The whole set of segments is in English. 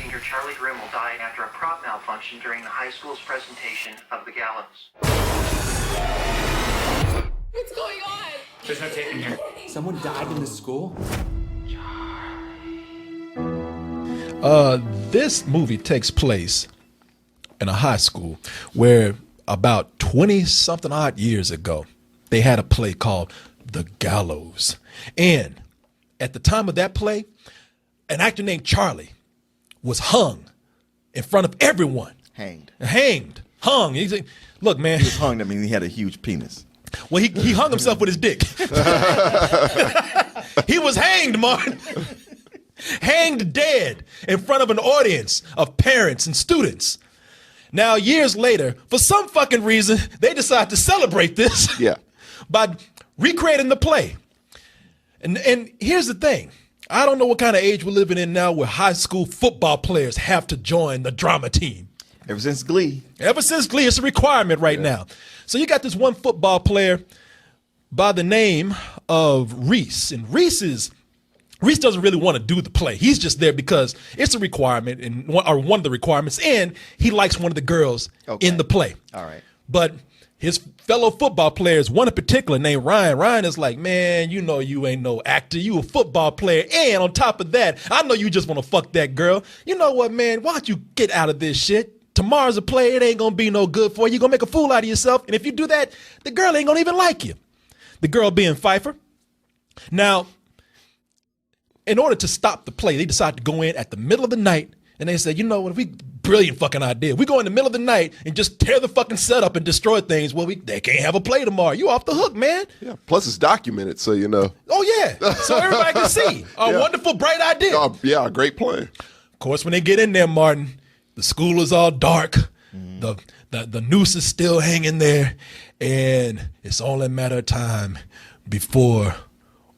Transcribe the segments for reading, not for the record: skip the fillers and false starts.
senior Charlie Grimmel died after a prop malfunction during the high school's presentation of the Gallows. What's going on? There's no tape in here. Someone died in the school? This movie takes place in a high school where about 20-something odd years ago, they had a play called The Gallows. And at the time of that play, an actor named Charlie was hung in front of everyone. Hung. He's like, look, man. He was hung. I mean, he had a huge penis. Well, he hung himself with his dick. He was hanged, Martin. Hanged dead in front of an audience of parents and students. Now, years later, for some fucking reason, they decide to celebrate this by recreating the play. And here's the thing. I don't know what kind of age we're living in now where high school football players have to join the drama team. Ever since Glee. It's a requirement right now. So you got this one football player by the name of Reese. And Reese doesn't really want to do the play. He's just there because it's a requirement, or one of the requirements, and he likes one of the girls in the play. All right. But his fellow football players, one in particular named Ryan. Ryan is like, man, you know you ain't no actor. You a football player. And on top of that, I know you just want to fuck that girl. You know what, man? Why don't you get out of this shit? Tomorrow's a play. It ain't going to be no good for you. You're going to make a fool out of yourself. And if you do that, the girl ain't going to even like you. The girl being Pfeiffer. Now, in order to stop the play, they decided to go in at the middle of the night, and they said, you know what, brilliant fucking idea. We go in the middle of the night and just tear the fucking setup and destroy things. Well, they can't have a play tomorrow. You off the hook, man. Yeah, plus it's documented, so you know. Oh, yeah. So everybody can see. A wonderful, bright idea. Yeah, a great plan. Of course, when they get in there, Martin, the school is all dark. The noose is still hanging there, and it's only a matter of time before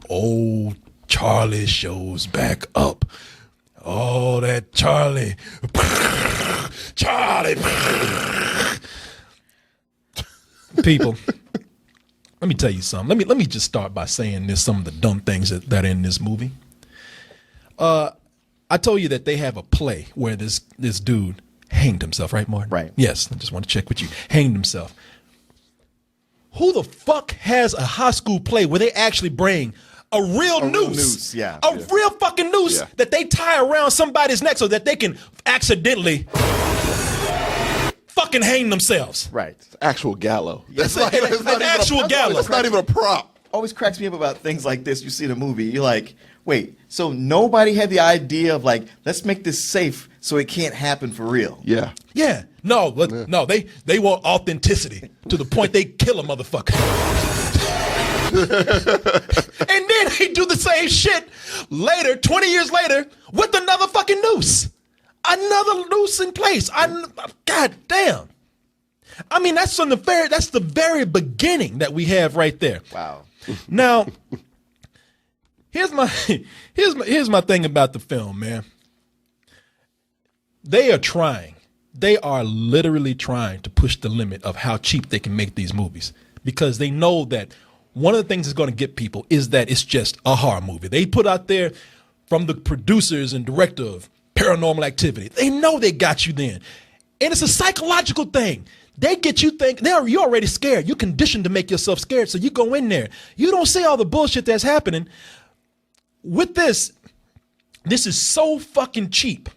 old Charlie shows back up. Oh, that Charlie. People, let me tell you something. Let me just start by saying this, some of the dumb things that are in this movie. I told you that they have a play where this dude hanged himself, right, Martin? Right. Yes, I just want to check with you. Hanged himself. Who the fuck has a high school play where they actually bring a real noose? Real fucking noose that they tie around somebody's neck so that they can accidentally fucking hang themselves. Right. It's actual gallows. It's an actual gallows. It's not even a prop. Always cracks me up about things like this. You see in a movie, you're like, wait, so nobody had the idea of like, let's make this safe so it can't happen for real. Yeah. Yeah. No, they want authenticity to the point they kill a motherfucker. And then they do the same shit later, 20 years later, with another fucking noose. Another noose in place. God damn. I mean, that's the very beginning that we have right there. Wow. Now, here's my thing about the film, man. They are literally trying to push the limit of how cheap they can make these movies, because they know that one of the things that's going to get people is that it's just a horror movie. They put out there from the producers and director of Paranormal Activity. They know they got you then. And it's a psychological thing. They get you you're already scared. You're conditioned to make yourself scared. So you go in there. You don't see all the bullshit that's happening. With this is so fucking cheap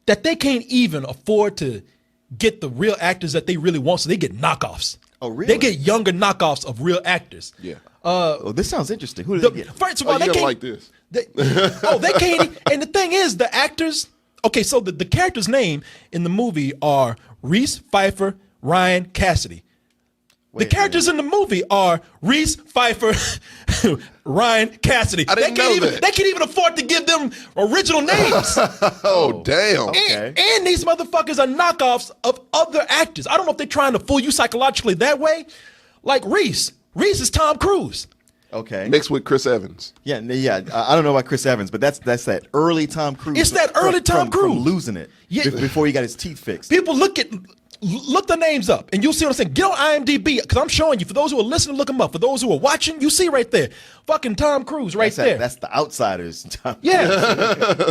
that they can't even afford to get the real actors that they really want. So they get knockoffs. Oh, really? They get younger knockoffs of real actors. Yeah. This sounds interesting. Who do they get? First of all, they can't like this. They can't. And the thing is, the actors. Okay, so the characters' name in the movie are Reese, Pfeiffer, Ryan, Cassidy. The characters in the movie are Reese, Pfeiffer, Ryan, Cassidy. I didn't know that. They can't even afford to give them original names. Oh, damn. Okay. And these motherfuckers are knockoffs of other actors. I don't know if they're trying to fool you psychologically that way. Like Reese. Reese is Tom Cruise. Okay. Mixed with Chris Evans. Yeah. I don't know about Chris Evans, but that's that early Tom Cruise. It's that early Tom Cruise. From losing it before he got his teeth fixed. People look the names up and you'll see what I'm saying. Get on IMDb, because I'm showing you. For those who are listening, look them up. For those who are watching, you see right there. Fucking Tom Cruise there. That's the Outsiders. Yeah.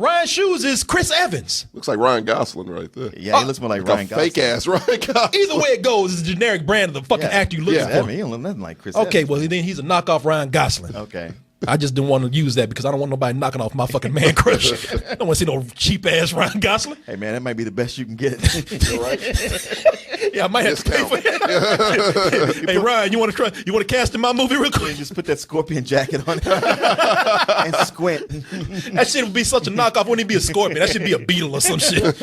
Ryan Shoes is Chris Evans. Looks like Ryan Gosling right there. Yeah, he looks more like Ryan Gosling. Fake ass Ryan Gosling. Either way it goes, it's a generic brand of the fucking actor you looking Yeah, for. he don't look nothing like Chris Okay, Evans. well then he's a knockoff Ryan Gosling. Okay. I just didn't want to use that because I don't want nobody knocking off my fucking man crush. I don't want to see no cheap ass Ryan Gosling. Hey man, that might be the best you can get. Yeah, I might have to pay for it. Hey Ryan, you want to cast in my movie real quick? Just put that scorpion jacket on and squint. That shit would be such a knockoff. Wouldn't even be a scorpion. That should be a beetle or some shit.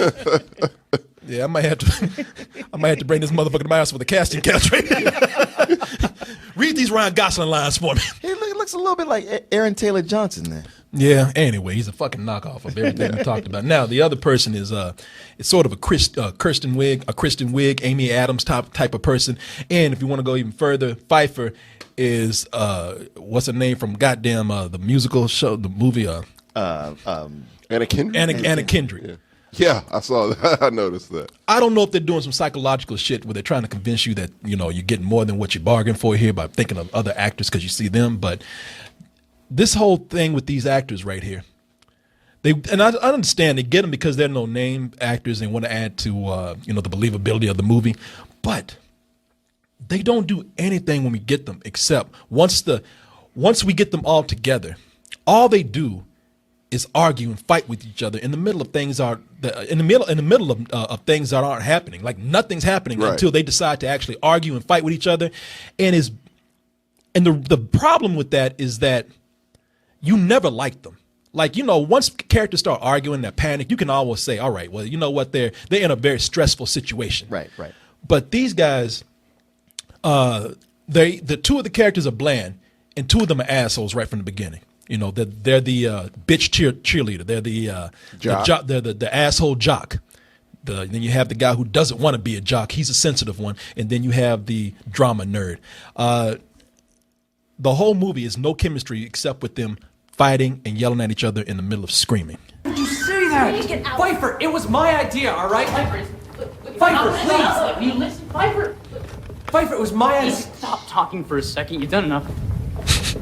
Yeah, I might have to bring this motherfucker to my house with a casting couch right now. Read these Ryan Gosling lines for me. He looks a little bit like Aaron Taylor Johnson there. Yeah. Anyway, he's a fucking knockoff of everything we talked about. Now the other person is it's sort of a Kristen Wiig, Amy Adams type of person. And if you want to go even further, Pfeiffer is what's her name from goddamn the musical show, the movie Anna Kendrick. Anna Kendrick. Yeah. Yeah, I saw that. I noticed that. I don't know if they're doing some psychological shit where they're trying to convince you that, you know, you're getting more than what you bargained for here by thinking of other actors because you see them. But this whole thing with these actors right here, I understand they get them because they're no-name actors and want to add to, the believability of the movie. But they don't do anything when we get them except once we get them all together, all they do is argue and fight with each other in the middle of things of things that aren't happening. Like nothing's happening until they decide to actually argue and fight with each other. And the problem with that is that you never like them. Like, you know, once characters start arguing, they panic, you can always say, all right, well, you know what, they're in a very stressful situation. Right. But these guys, the two of the characters are bland and two of them are assholes right from the beginning. You know, they're the bitch cheerleader. They're the asshole jock. Then you have the guy who doesn't want to be a jock. He's a sensitive one. And then you have the drama nerd. The whole movie is no chemistry except with them fighting and yelling at each other in the middle of screaming. Did you say that? Pfeiffer, it was my idea, all right? Pfeiffer, please. You listen, Pfeiffer. Pfeiffer, it was my idea. Just stop talking for a second. You've done enough.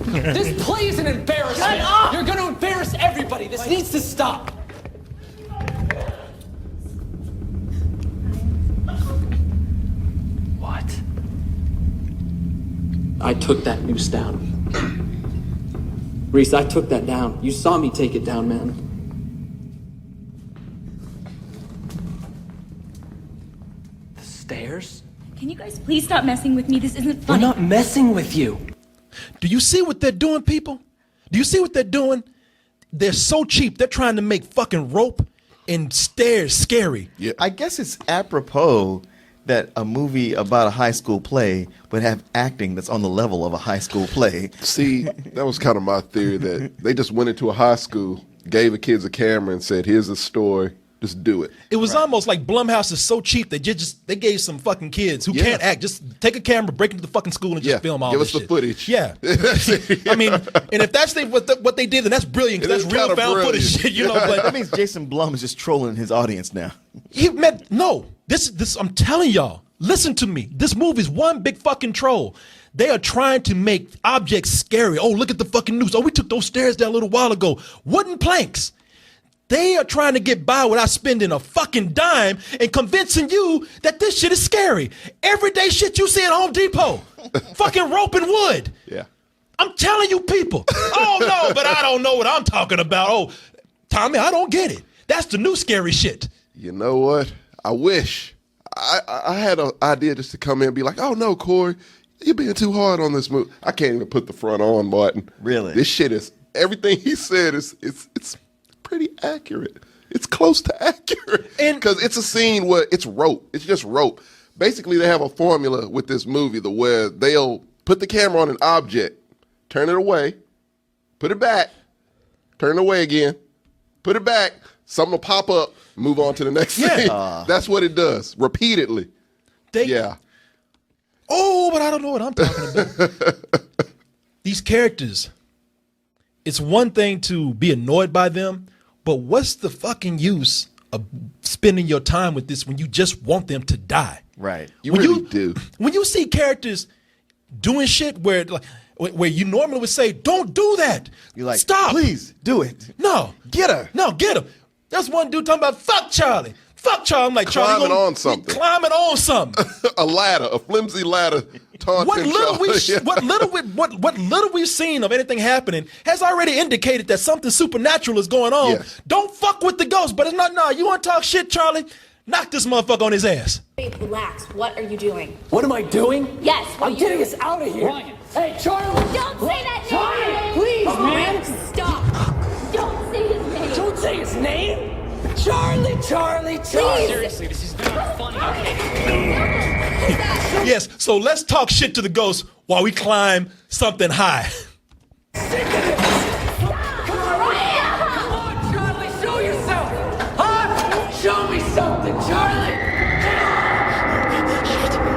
This play is an embarrassment. Shut up! You're going to embarrass everybody. This needs to stop. What? I took that noose down. Reese, I took that down. You saw me take it down, man. The stairs? Can you guys please stop messing with me? This isn't funny. We're not messing with you. Do you see what they're doing, people? Do you see what they're doing? They're so cheap. They're trying to make fucking rope and stairs scary. Yeah. I guess it's apropos that a movie about a high school play would have acting that's on the level of a high school play. See, that was kind of my theory that they just went into a high school, gave the kids a camera and said, here's a story. Just do it. It was almost like Blumhouse is so cheap that they gave some fucking kids who can't act, just take a camera, break into the fucking school and just film all give this us the shit. footage. Yeah. I mean, and if that's what they did, then that's brilliant because that's real found footage shit, you know. But That means Jason Blum is just trolling his audience now. This I'm telling y'all, listen to me. This movie's one big fucking troll. They are trying to make objects scary. Oh, look at the fucking news. Oh, we took those stairs down a little while ago. Wooden planks. They are trying to get by without spending a fucking dime and convincing you that this shit is scary. Everyday shit you see at Home Depot. Fucking rope and wood. Yeah. I'm telling you people. Oh, no, but I don't know what I'm talking about. Oh, Tommy, I don't get it. That's the new scary shit. You know what? I wish. I had an idea just to come in and be like, oh, no, Korey, you're being too hard on this movie. I can't even put the front on button. Really? This shit is, everything he said is it's pretty accurate. It's close to accurate. And because it's a scene where it's rope. It's just rope. Basically, they have a formula with this movie where they'll put the camera on an object, turn it away, put it back, turn it away again, put it back, something will pop up, move on to the next scene. That's what it does, repeatedly. Oh, but I don't know what I'm talking about. These characters, it's one thing to be annoyed by them, but what's the fucking use of spending your time with this when you just want them to die? Right. You really do. When you see characters doing shit where, like, where you normally would say, "Don't do that." You're like, "Stop, please do it. No, Get her." No, get him. There's one dude talking about fuck Charlie. Fuck Charlie. I'm like, Charlie, Climbing on something. Climbing on something. A ladder, a flimsy ladder. What little Charlie. what little we've seen of anything happening has already indicated that something supernatural is going on. Yes. Don't fuck with the ghost, but it's not. No, you want to talk shit, Charlie? Knock this motherfucker on his ass. Wait, relax. What are you doing? What am I doing? Yes, what I'm are you getting doing? us out of here. Ryan. Hey, Charlie. Don't say that name! Please, Oh, man. Stop! Don't say his name! Don't say his name. Charlie, Charlie, Charlie. Seriously, this is not funny, okay? Yes. So let's talk shit to the ghost while we climb something high. Come on, Charlie, show yourself. Huh? Show me something, Charlie.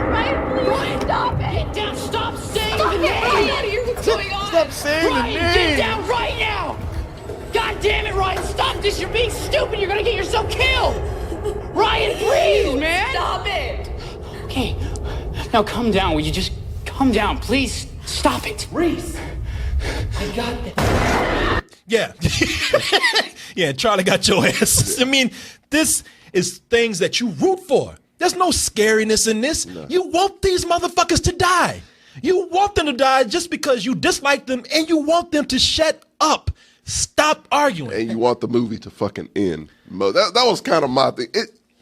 Ryan, please stop it! Get down! Stop saying Stop the it! name! Get out of here! What's going on? Stop saying the Ryan, name. get down right now! God damn it, Ryan! Stop this! You're being stupid! You're gonna get yourself killed! Ryan, please, man! Stop it! Okay, now calm down. Will you just calm down, please? Stop it. Reese, I got this. Yeah. Yeah, Charlie got your ass. I mean, this is things that you root for. There's no scariness in this. No. You want these motherfuckers to die. You want them to die just because you dislike them and you want them to shut up. Stop arguing. And you want the movie to fucking end. That was kind of my thing.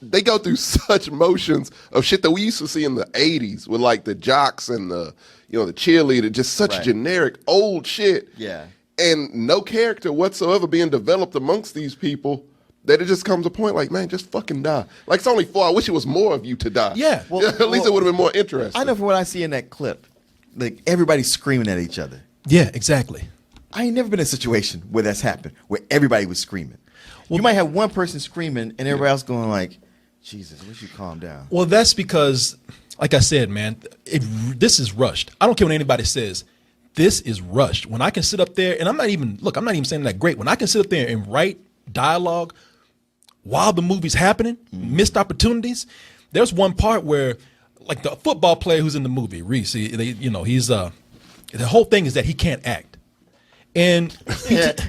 They go through such motions of shit that we used to see in the 80s with like the jocks and the cheerleader, just such generic old shit. Yeah. And no character whatsoever being developed amongst these people, that it just comes a point like, man, just fucking die. Like, it's only 4. I wish it was more of you to die. Yeah. Well, At least it would have been more interesting. I know from what I see in that clip, like everybody's screaming at each other. Yeah, exactly. I ain't never been in a situation where that's happened, where everybody was screaming. You might have one person screaming and everybody else going like, Jesus, I wish you calm down. Well, that's because, like I said, man, this is rushed. I don't care what anybody says. This is rushed. When I can sit up there, and I'm not even saying that great. When I can sit up there and write dialogue while the movie's happening, missed opportunities. There's one part where, like the football player who's in the movie, Reese, he's the whole thing is that he can't act. And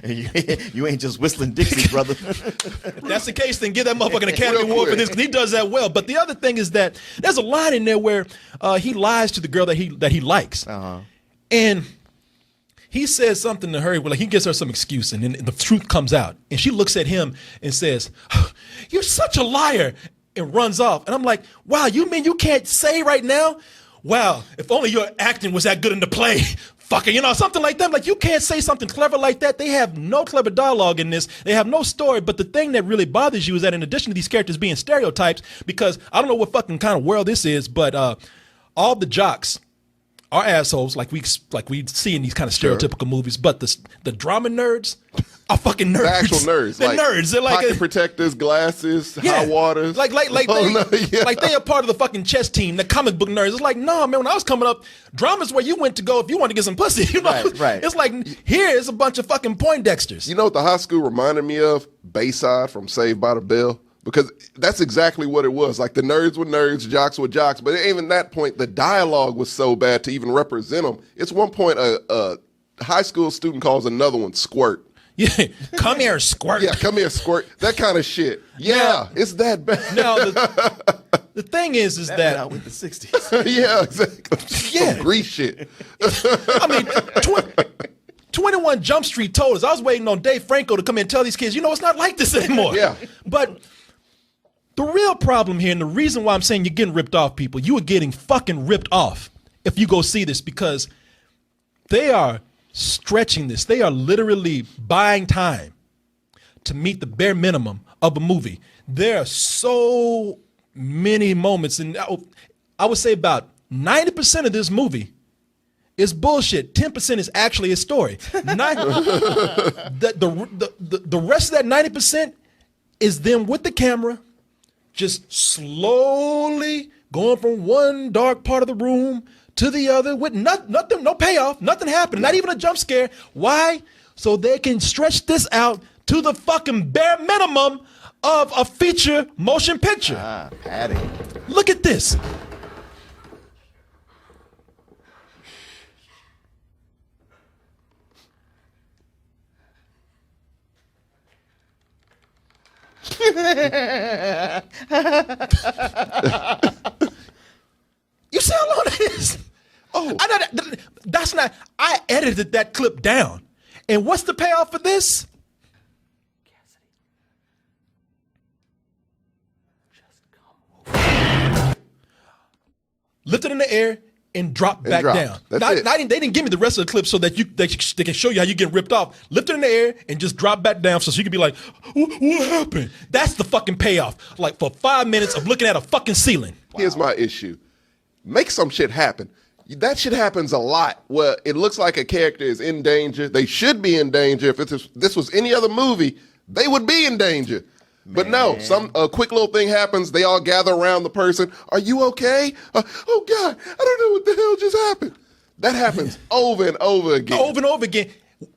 you ain't just whistling Dixie, brother. if that's the case, then give that motherfucker an Academy Award for this, because he does that well. But the other thing is that there's a line in there where he lies to the girl that he likes. Uh-huh. And he says something to her, like he gives her some excuse, and then the truth comes out. And she looks at him and says, "You're such a liar," and runs off. And I'm like, wow, you mean you can't say right now? Wow, if only your acting was that good in the play. Fucking, something like that. Like, you can't say something clever like that. They have no clever dialogue in this. They have no story. But the thing that really bothers you is that in addition to these characters being stereotypes, because I don't know what fucking kind of world this is, but all the jocks are assholes, like we see in these kind of stereotypical movies. But the drama nerds are fucking nerds. The actual nerds. They're nerds. They're like pocket protectors, glasses, high waters. Like they are part of the fucking chess team, the comic book nerds. It's like, no, man, when I was coming up, drama's where you went to go if you wanted to get some pussy. Right. It's like, here's a bunch of fucking Poindexters. You know what the high school reminded me of? Bayside from Saved by the Bell. Because that's exactly what it was. Like, the nerds were nerds, jocks were jocks. But even that point, the dialogue was so bad to even represent them. It's one point a high school student calls another one squirt. Yeah, come here, squirt. Yeah, come here, squirt. That kind of shit. Yeah, it's that bad. Now, the thing is that that out with the 60s. Yeah, exactly. Yeah. Some grease shit. I mean, 21 Jump Street told us. I was waiting on Dave Franco to come in and tell these kids, it's not like this anymore. Yeah. But the real problem here, and the reason why I'm saying you're getting ripped off, people, you are getting fucking ripped off if you go see this, because they are stretching this. They are literally buying time to meet the bare minimum of a movie. There are so many moments, and I would say about 90% of this movie is bullshit. 10% is actually a story. The rest of that 90% is them with the camera, just slowly going from one dark part of the room to the other with nothing, no payoff, nothing happened, not even a jump scare. Why? So they can stretch this out to the fucking bare minimum of a feature motion picture. Padding. Look at this. You see how long that is? Oh, I know that's not. I edited that clip down, and what's the payoff for this? Lift it in the air and drop back down. That's it. They didn't give me the rest of the clip so that they can show you how you get ripped off. Lift it in the air and just drop back down so you can be like, what happened? That's the fucking payoff. Like for 5 minutes of looking at a fucking ceiling. Here's my issue. Make some shit happen. That shit happens a lot where it looks like a character is in danger. They should be in danger. If this was any other movie, they would be in danger. But no, a quick little thing happens. They all gather around the person. Are you okay? Oh God, I don't know what the hell just happened. That happens over and over again. Over and over again.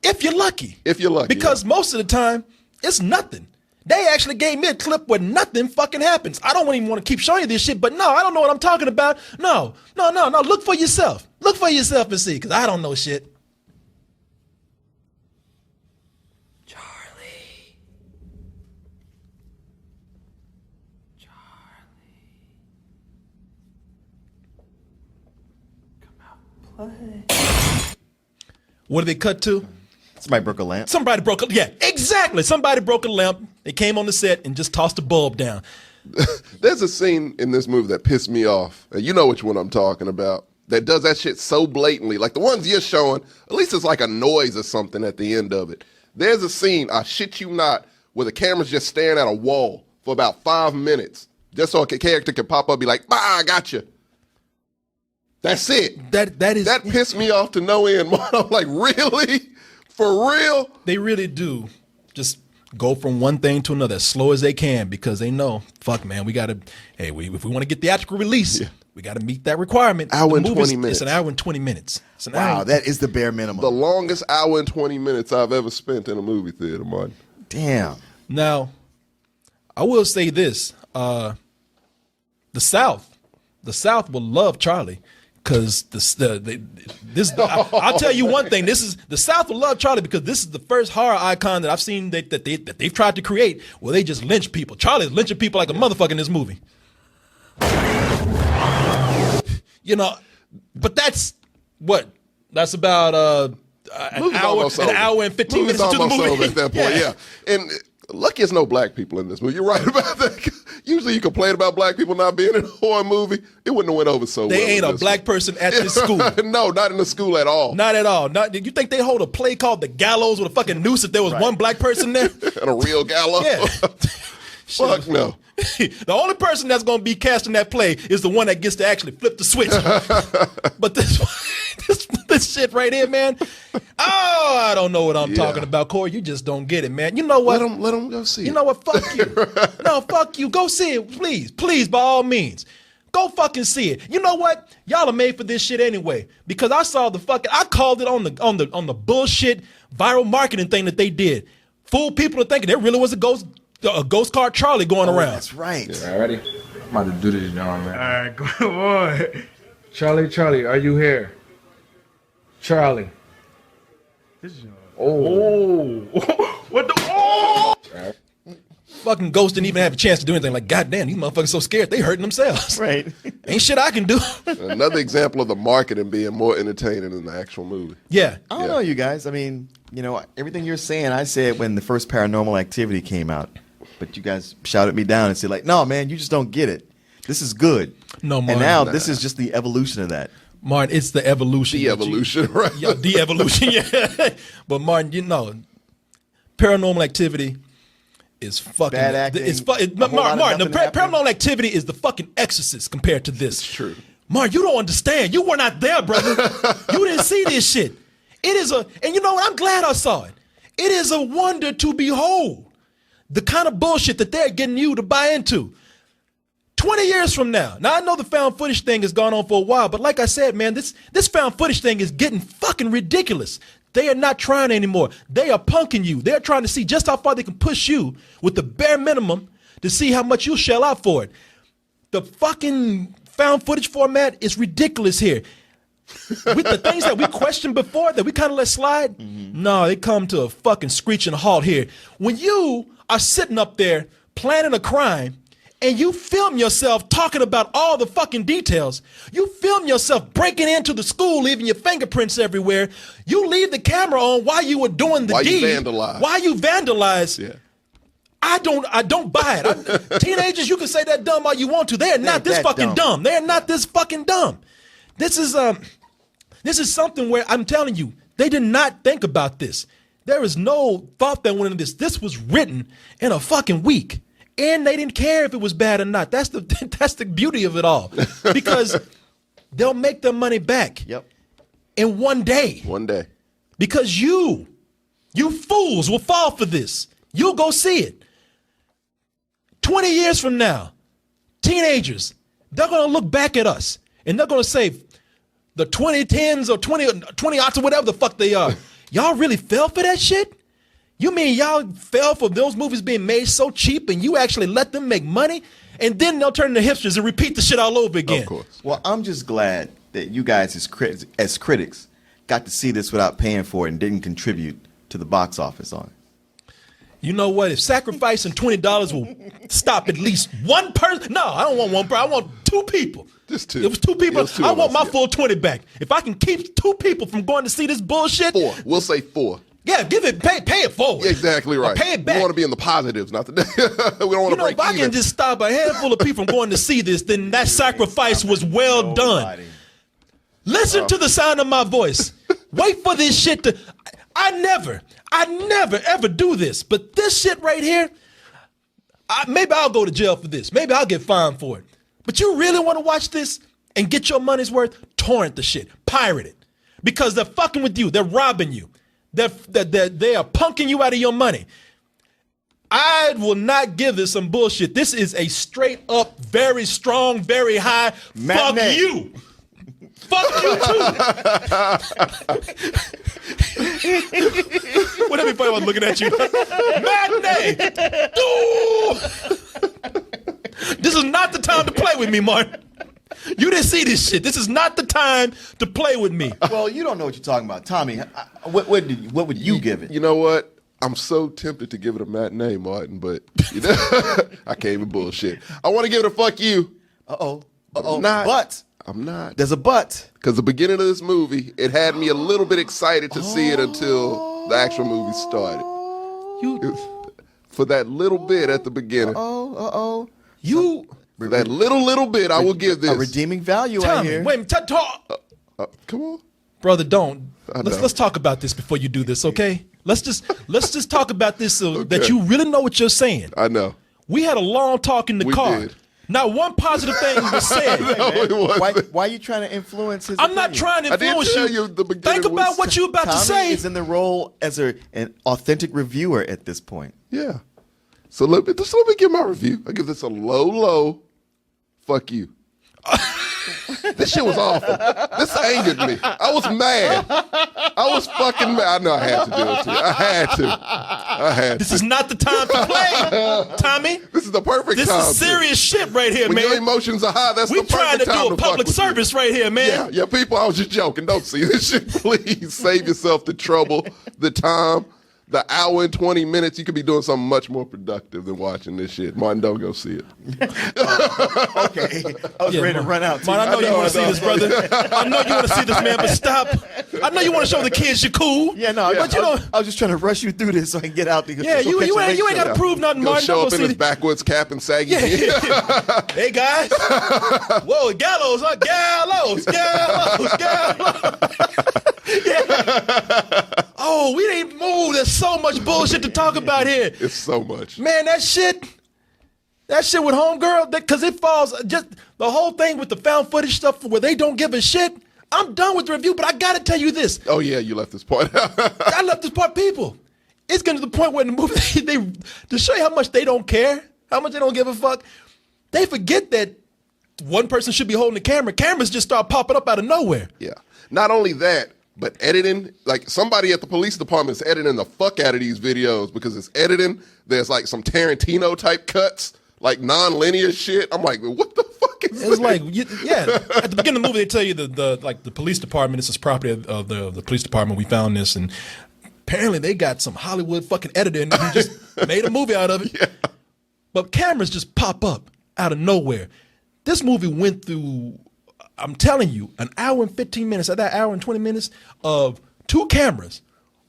If you're lucky. If you're lucky. Because most of the time, it's nothing. They actually gave me a clip where nothing fucking happens. I don't even want to keep showing you this shit, but no, I don't know what I'm talking about. No. Look for yourself. Look for yourself and see, because I don't know shit. What did they cut to? Somebody broke a lamp. Yeah, exactly. Somebody broke a lamp. They came on the set and just tossed the bulb down. There's a scene in this movie that pissed me off. And you know which one I'm talking about. That does that shit so blatantly. Like the ones you're showing, at least it's like a noise or something at the end of it. There's a scene, I shit you not, where the camera's just staring at a wall for about 5 minutes. Just so a character can pop up and be like, I got you. That's it. That pissed me off to no end. I'm like, really? For real? They really do just go from one thing to another as slow as they can because they know, fuck, man, we got to, if we want to get theatrical release, we got to meet that requirement. Hour and 20 minutes. It's an hour and 20 minutes. Wow, that is the bare minimum. The longest hour and 20 minutes I've ever spent in a movie theater, Martin. Damn. Now, I will say this. The South will love Charlie. Because I'll tell you one thing. The South will love Charlie because this is the first horror icon that I've seen that they've tried to create where they just lynch people. Charlie's lynching people like a motherfucker in this movie. You know, but that's what? That's about an hour and 15 minutes into the movie. Over at that point, yeah. And lucky there's no black people in this movie. You're right about that. Usually you complain about black people not being in a horror movie. It wouldn't have went over so well. They ain't a black person at this school. No, not in the school at all. Not at all. You think they hold a play called The Gallows with a fucking noose if there was one black person there? And a real gallows? Yeah. Fuck no. The only person that's going to be cast in that play is the one that gets to actually flip the switch. But this shit right here, man. Oh, I don't know what I'm talking about, Korey. You just don't get it, man. You know what? Let them go see it. You know what? Fuck you. No, fuck you. Go see it, please. Please, by all means. Go fucking see it. You know what? Y'all are made for this shit anyway. Because I saw I called it on the bullshit viral marketing thing that they did. Fool people into thinking there really was a ghost car Charlie going around. That's right. Yeah, ready? I'm about to do this, John, man. All right, come on. Charlie, are you here? Charlie. This is what the? Oh! Fucking Ghost didn't even have a chance to do anything. Like, goddamn, these motherfuckers so scared they hurting themselves. Right. Ain't shit I can do. Another example of the marketing being more entertaining than the actual movie. Yeah. I don't know, you guys. I mean, everything you're saying, I said when the first Paranormal Activity came out, but you guys shouted me down and said like, no, man, you just don't get it. This is good. No, Martin. And now this is just the evolution of that. Martin, it's the evolution. The evolution, right? Yeah, the evolution, yeah. But Martin, Paranormal Activity is fucking bad acting. Martin, Paranormal Activity is the fucking Exorcist compared to this. It's true. Martin, you don't understand. You were not there, brother. You didn't see this shit. It is and you know what? I'm glad I saw it. It is a wonder to behold. The kind of bullshit that they're getting you to buy into. 20 years from now. Now, I know the found footage thing has gone on for a while, but like I said, man, this found footage thing is getting fucking ridiculous. They are not trying anymore. They are punking you. They're trying to see just how far they can push you with the bare minimum to see how much you'll shell out for it. The fucking found footage format is ridiculous here. With the things that we questioned before that we kind of let slide, no, they come to a fucking screeching halt here. When you are sitting up there planning a crime, and you film yourself talking about all the fucking details. You film yourself breaking into the school, leaving your fingerprints everywhere. You leave the camera on while you were doing the deed. Why you vandalize. Yeah. I don't buy it. Teenagers, you can say that dumb all you want to. They're not this fucking dumb. They're not this fucking dumb. This is something where I'm telling you, they did not think about this. There is no thought that went into this. This was written in a fucking week. And they didn't care if it was bad or not. That's the beauty of it all. Because they'll make their money back. Yep. In one day. One day. Because you fools will fall for this. You'll go see it. 20 years from now, teenagers, they're going to look back at us and they're going to say, the 2010s or 20 odds or whatever the fuck they are, y'all really fell for that shit? You mean y'all fell for those movies being made so cheap and you actually let them make money? And then they'll turn into hipsters and repeat the shit all over again. Of course. Well, I'm just glad that you guys as critics got to see this without paying for it and didn't contribute to the box office on it. You know what? If sacrificing $20 will stop at least one person. No, I don't want one person. I want two people. Just two. It was two people. Two I want us, my full 20 back. If I can keep two people from going to see this bullshit. 4. We'll say 4. Yeah, pay it forward. Exactly right. Or pay it back. We want to be in the positives, not the we don't want to break if I even. can just stop a handful of people from going to see this, then that sacrifice was well done. Listen to the sound of my voice. Wait for this shit to. I never ever do this, but this shit right here, maybe I'll go to jail for this. Maybe I'll get fined for it. But you really want to watch this and get your money's worth? Torrent the shit, pirate it, because they're fucking with you. They're robbing you. They are punking you out of your money. I will not give this some bullshit. This is a straight up, very strong, very high. Matinee. Fuck you. Fuck you too. What everybody was looking at you? Matinee. This is not the time to play with me, Martin. You didn't see this shit. This is not the time to play with me. Well, you don't know what you're talking about, Tommy. What would you give it? You know what? I'm so tempted to give it a matinee, Martin, but you know, I can't even bullshit. I want to give it a fuck you. Uh-oh. I'm not. But. I'm not. There's a but. Because the beginning of this movie, it had me a little bit excited to see it until the actual movie started. For that little bit at the beginning. For that little bit, I will give this. A redeeming value out here. Wait, talk. Come on. Brother, don't. Let's talk about this before you do this, okay? Let's just talk about this so that you really know what you're saying. I know. We had a long talk in the car. Did. Not one positive thing was said. Why are you trying to influence his I'm not trying to influence you. Think about what you're about to say. Tommy is in the role as an authentic reviewer at this point. Yeah. So let me give my review. I give this a low fuck you. This shit was awful. This angered me. I was mad. I was fucking mad. I know I had to do it to you. I had to. This is not the time to play, Tommy. This is the perfect time. This is serious shit right here, when man. Your emotions are high. That's we the perfect time trying to do a public service right here, man. Yeah, people, I was just joking. Don't see this shit. Please save yourself the trouble, the time. The hour and 20 minutes, you could be doing something much more productive than watching this shit. Martin, don't go see it. Okay. I was ready to run out. Martin, I know you want to see this, brother. I know you want to see this, man, but stop. I know you want to show the kids you're cool. Yeah, no, but you know, I was just trying to rush you through this so I can get out. Yeah, you ain't got to prove nothing, Martin. Show up in his backwoods cap and saggy. Yeah. Hey, guys. Whoa, Gallows, huh? Gallows. Yeah. Oh, we didn't move. There's so much bullshit to talk about here. It's so much. Man, that shit with Homegirl, because it falls, just the whole thing with the found footage stuff where they don't give a shit. I'm done with the review, but I got to tell you this. Oh, yeah, you left this part out. I left this part, people. It's getting to the point where in the movie, they to show you how much they don't care, how much they don't give a fuck, they forget that one person should be holding the camera. Cameras just start popping up out of nowhere. Yeah. Not only that, but editing, like somebody at the police department is editing the fuck out of these videos because it's editing. There's like some Tarantino type cuts, like non-linear shit. I'm like, what the fuck is this? It's like, yeah. At the beginning of the movie, they tell you the police department. This is property of the police department. We found this, and apparently they got some Hollywood fucking editor and he just made a movie out of it. Yeah. But cameras just pop up out of nowhere. This movie went through, I'm telling you, an hour and 15 minutes, at that hour and 20 minutes of 2 cameras.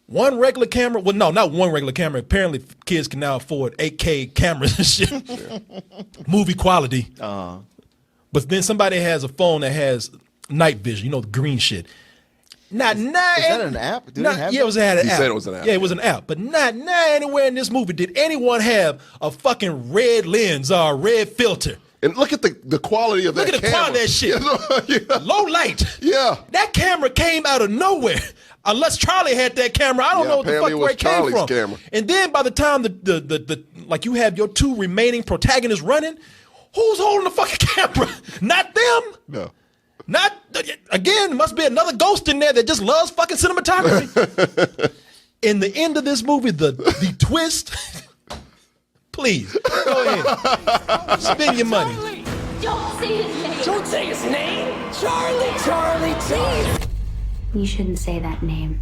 One regular camera. Well, no, not one regular camera. Apparently, kids can now afford 8K cameras and shit. Movie quality. But then somebody has a phone that has night vision, the green shit. Is that an app? Do they have yeah, it had an He app. said it was an app. Yeah, it was an app. But not anywhere in this movie did anyone have a fucking red lens or a red filter. And look at the quality of that Look at the camera. quality of that shit. Yeah. Low light. Yeah. That camera came out of nowhere. Unless Charlie had that camera, I don't know what the fuck apparently it where was it came Charlie's from. camera. And then by the time the like you have your 2 remaining protagonists running, who's holding the fucking camera? Not them. No. Not again. Must be another ghost in there that just loves fucking cinematography. In the end of this movie, the twist. Please go ahead, spend your money. Don't say his name. Don't say his name! Charlie! Charlie! Charlie! You shouldn't say that name.